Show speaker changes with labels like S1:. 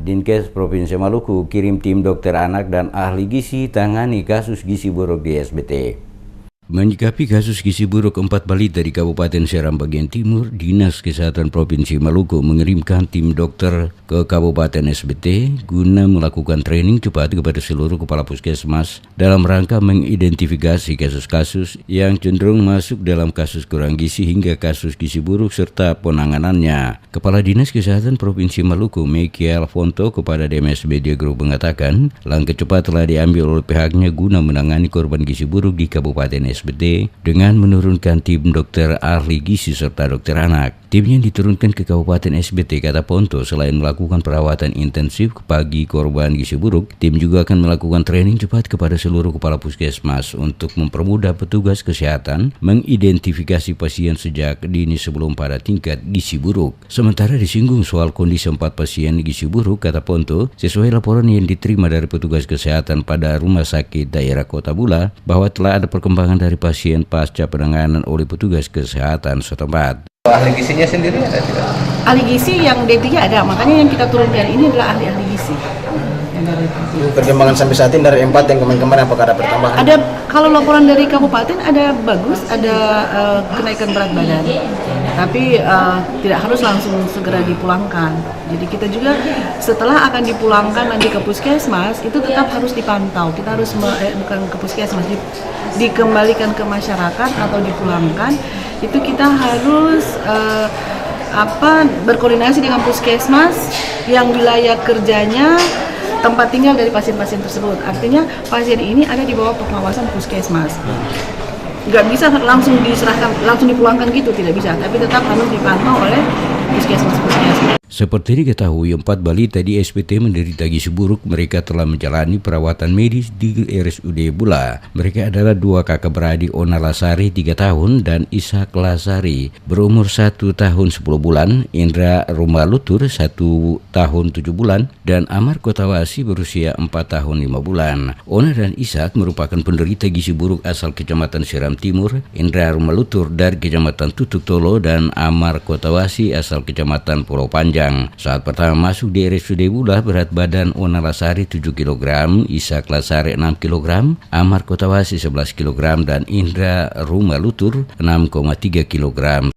S1: Dinkes Provinsi Maluku kirim tim dokter anak dan ahli gizi tangani kasus gizi buruk di SBT. Menyikapi kasus gizi buruk 4 balita di Kabupaten Seram bagian timur, Dinas Kesehatan Provinsi Maluku mengirimkan tim dokter ke Kabupaten SBT guna melakukan training cepat kepada seluruh kepala puskesmas dalam rangka mengidentifikasi kasus-kasus yang cenderung masuk dalam kasus kurang gizi hingga kasus gizi buruk serta penanganannya. Kepala Dinas Kesehatan Provinsi Maluku, Meki Alfonto, kepada DMS Media Group mengatakan, langkah cepat telah diambil oleh pihaknya guna menangani korban gizi buruk di Kabupaten SBT dengan menurunkan tim dokter ahli gizi serta dokter anak. Timnya diturunkan ke Kabupaten SBT, kata Ponto. Selain melakukan perawatan intensif bagi korban gizi buruk, tim juga akan melakukan training cepat kepada seluruh kepala puskesmas untuk mempermudah petugas kesehatan mengidentifikasi pasien sejak dini sebelum pada tingkat gizi buruk. Sementara disinggung soal kondisi 4 pasien gizi buruk, kata Ponto, sesuai laporan yang diterima dari petugas kesehatan pada Rumah Sakit Daerah Kota Bula, bahwa telah ada perkembangan dari pasien pasca penanganan oleh petugas kesehatan setempat.
S2: Ahli gizinya sendiri ada tidak?
S3: Ahli gizi yang D3 ada, makanya yang kita turunkan ini adalah ahli-ahli gizi.
S2: Perkembangan sampai saat ini dari 4 yang kemarin apakah ada pertambahan?
S3: Ada, kalau laporan dari kabupaten ada bagus, ada kenaikan berat badan, tapi tidak harus langsung segera dipulangkan. Jadi kita juga setelah akan dipulangkan nanti ke puskesmas itu tetap harus dipantau. Kita harus bukan ke puskesmas, dikembalikan ke masyarakat atau dipulangkan. Itu kita harus berkoordinasi dengan puskesmas yang wilayah kerjanya tempat tinggal dari pasien-pasien tersebut. Artinya pasien ini ada di bawah pengawasan puskesmas. Nggak bisa langsung diserahkan, langsung dipulangkan gitu, tidak bisa. Tapi tetap harus dipantau oleh puskesmas-puskesmas.
S1: Seperti diketahui, 4 balita di SBT menderita gizi buruk. Mereka telah menjalani perawatan medis di RSUD Bula. Mereka adalah 2 kakak beradik, Ona Lasari 3 tahun dan Ishak Lasari berumur 1 tahun 10 bulan, Indra Rumalutur 1 tahun 7 bulan, dan Amar Kotawasi berusia 4 tahun 5 bulan. Ona dan Ishak merupakan penderita gizi buruk asal Kecamatan Seram Timur, Indra Rumalutur dari Kecamatan Tutuk Tolo, dan Amar Kotawasi asal Kecamatan Pulau Panjang. Saat pertama masuk di RSUD Bula, berat badan Ona Lasari 7 kg, Ishak Lasari 6 kg, Amar Kotawasi 11 kg, dan Indra Rumalutur 6,3 kg.